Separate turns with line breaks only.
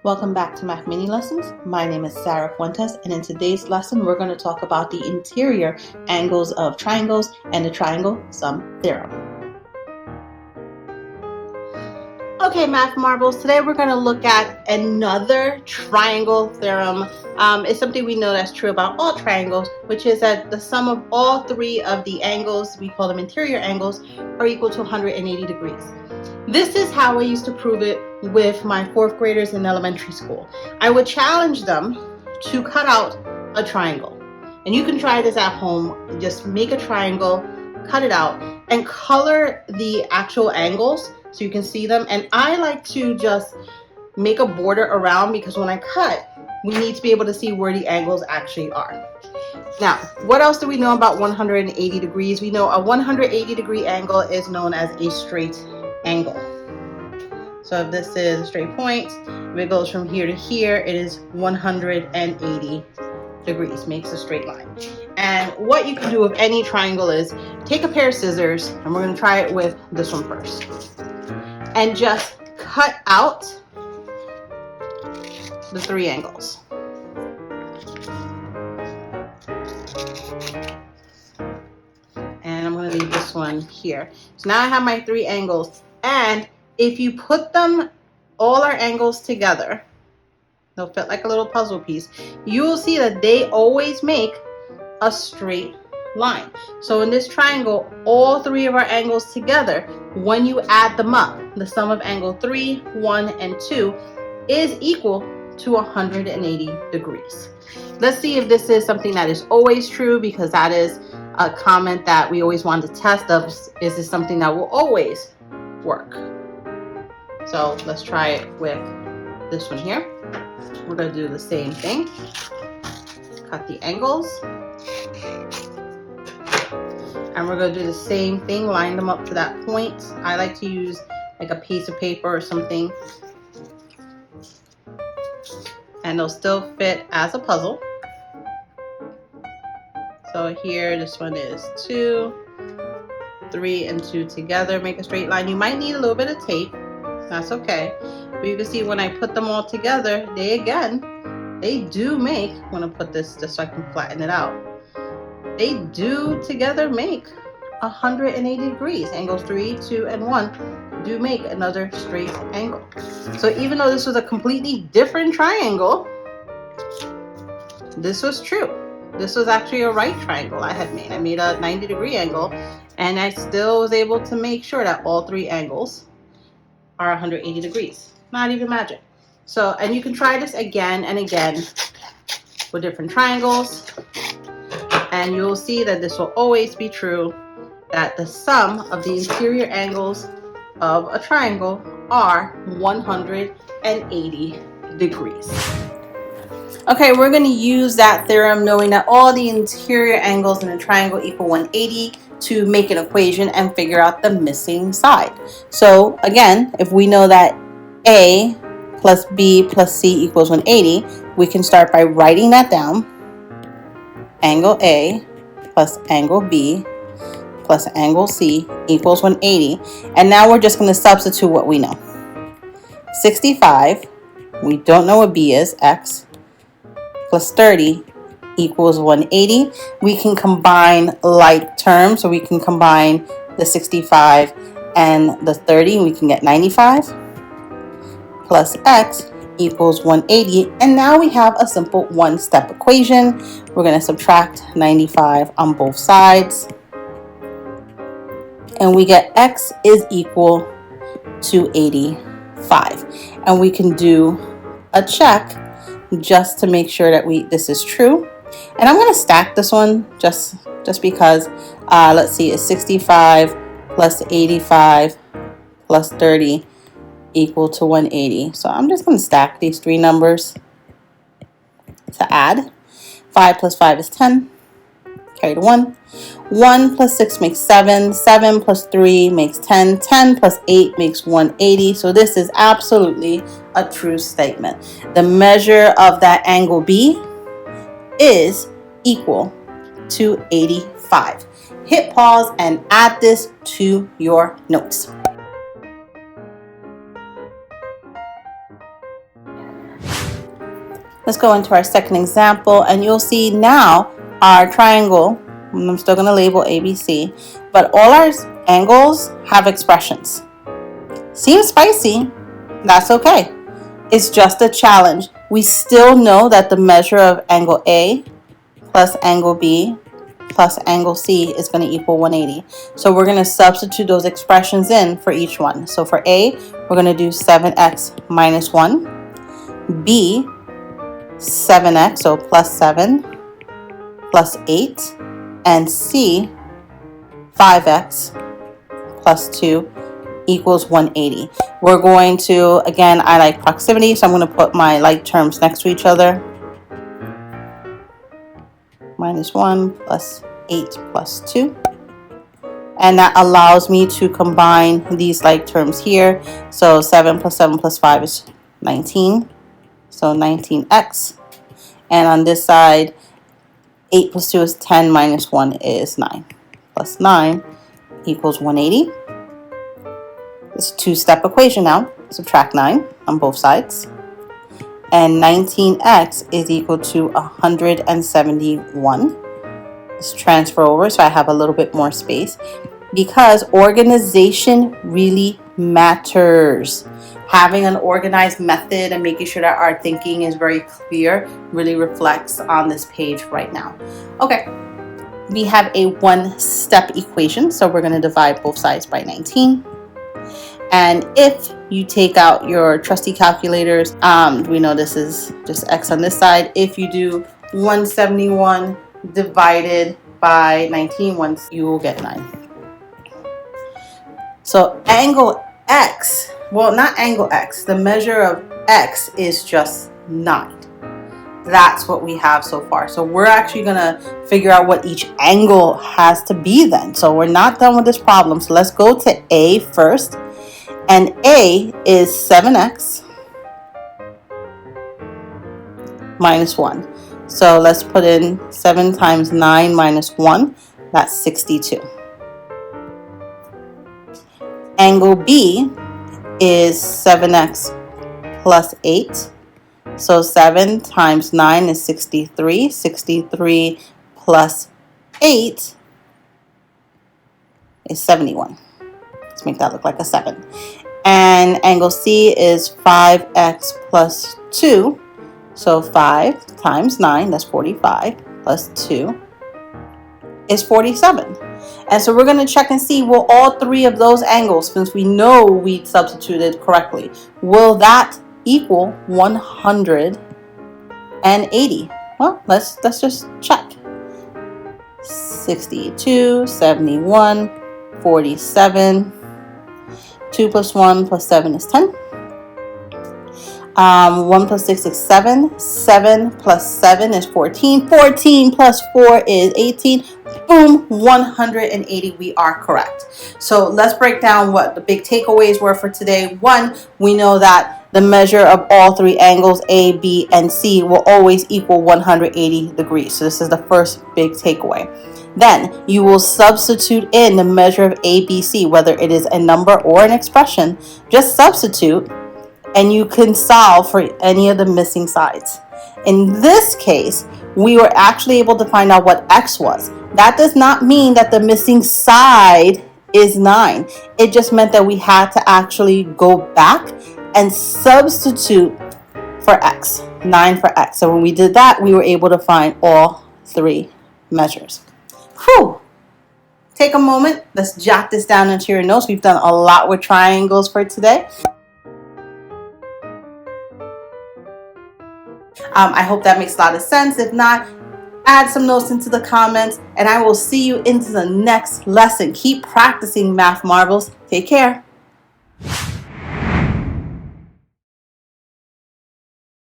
Welcome back to Math Mini Lessons. My name is Sarah Fuentes, and in today's lesson we're going to talk about the interior angles of triangles and the Triangle Sum Theorem. Okay, Math Marbles, today we're going to look at another triangle theorem. It's something we know that's true about all triangles, which is that the sum of all three of the angles, we call them interior angles, are equal to 180 degrees. This is how I used to prove it with my fourth graders in elementary school. I would challenge them to cut out a triangle. And you can try this at home. Just make a triangle, cut it out, and color the actual angles so you can see them. And I like to just make a border around because when I cut, we need to be able to see where the angles actually are. Now, what else do we know about 180 degrees? We know a 180 degree angle is known as a straight angle. So if this is a straight point, if it goes from here to here, it is 180 degrees, makes a straight line. And what you can do with any triangle is take a pair of scissors, and we're going to try it with this one first, and just cut out the three angles. And I'm going to leave this one here. So now I have my three angles, and if you put them, all our angles together, they'll fit like a little puzzle piece. You will see that they always make a straight line. So in this triangle, all three of our angles together, when you add them up, the sum of angle 3, 1, and 2 is equal to 180 degrees. Let's see if this is something that is always true, because that is a comment that we always want to test of, is this something that will always work? So let's try it with this one here. We're going to do the same thing. Cut the angles. And we're going to do the same thing, line them up to that point. I like to use like a piece of paper or something. And they'll still fit as a puzzle. So here, this one is 2, 3, and 2 together make a straight line. You might need a little bit of tape. That's okay. But you can see when I put them all together, they do make, I'm going to put this just so I can flatten it out. They do together make 180 degrees. Angles 3, 2, and 1 do make another straight angle. So even though this was a completely different triangle, this was true. This was actually a right triangle I had made. I made a 90-degree angle, and I still was able to make sure that all three angles are 180 degrees. Not even magic. So, and you can try this again and again with different triangles, and you'll see that this will always be true, that the sum of the interior angles of a triangle are 180 degrees. Okay, we're going to use that theorem knowing that all the interior angles in a triangle equal 180 to make an equation and figure out the missing side. So again, if we know that A plus B plus C equals 180, we can start by writing that down. Angle A plus angle B plus angle C equals 180. And now we're just going to substitute what we know. 65, we don't know what B is, X, plus 30 equals 180. We can combine like terms, so we can combine the 65 and the 30, and we can get 95 plus X equals 180. And now we have a simple one-step equation. We're going to subtract 95 on both sides, and we get X is equal to 85. And we can do a check just to make sure that this is true. And I'm going to stack this one just because. Let's see, it's 65 plus 85 plus 30 equal to 180. So I'm just going to stack these three numbers to add. 5 plus 5 is 10. Carry the 1. 1 plus 6 makes 7. 7 plus 3 makes 10. 10 plus 8 makes 180. So this is absolutely a true statement. The measure of that angle B is equal to 85. Hit pause and add this to your notes. Let's go into our second example, and you'll see now our triangle, I'm still going to label ABC, but all our angles have expressions. Seems spicy, that's okay. It's just a challenge. We still know that the measure of angle A plus angle B plus angle C is going to equal 180. So we're going to substitute those expressions in for each one. So for A, we're going to do 7x minus 1. B, 7x, so plus 7 plus 8. And C, 5x plus 2 equals 180. We're going to, again, I like proximity, so I'm going to put my like terms next to each other. Minus 1 plus 8 plus 2. And that allows me to combine these like terms here. So 7 plus 7 plus 5 is 19. So 19x. And on this side, 8 plus 2 is 10 minus 1 is 9. Plus 9 equals 180. It's a two-step equation now. Subtract 9 on both sides. And 19x is equal to 171. Let's transfer over so I have a little bit more space, because organization really matters. Having an organized method and making sure that our thinking is very clear really reflects on this page right now. Okay, we have a one-step equation, so we're going to divide both sides by 19. And if you take out your trusty calculators, we know this is just x on this side. If you do 171 divided by 19, once you will get 9. So angle x, well, not angle x, the measure of x is just 9. That's what we have so far. So we're actually going to figure out what each angle has to be then. So we're not done with this problem. So let's go to A first. And A is 7x minus 1. So let's put in 7 times 9 minus 1. That's 62. Angle B is 7x plus 8. So 7 times 9 is 63. 63 plus 8 is 71. Let's make that look like a 7. And angle C is 5x plus 2. So 5 times 9, that's 45, plus 2 is 47. And so we're going to check and see, will all three of those angles, since we know we substituted correctly, will that equal 180? Well, let's just check. 62, 71, 47. 2 plus 1 plus 7 is 10. 1 plus 6 is 7. 7 plus 7 is 14. 14 plus 4 is 18. Boom, 180. We are correct. So let's break down what the big takeaways were for today. One, we know that the measure of all three angles, A, B, and C, will always equal 180 degrees. So this is the first big takeaway. Then you will substitute in the measure of ABC, whether it is a number or an expression. Just substitute and you can solve for any of the missing sides. In this case, we were actually able to find out what x was. That does not mean that the missing side is 9. It just meant that we had to actually go back and substitute for x, 9 for x. So when we did that, we were able to find all three measures. Whew. Take a moment. Let's jot this down into your notes. We've done a lot with triangles for today. I hope that makes a lot of sense. If not, add some notes into the comments, and I will see you into the next lesson. Keep practicing, Math Marbles. Take care.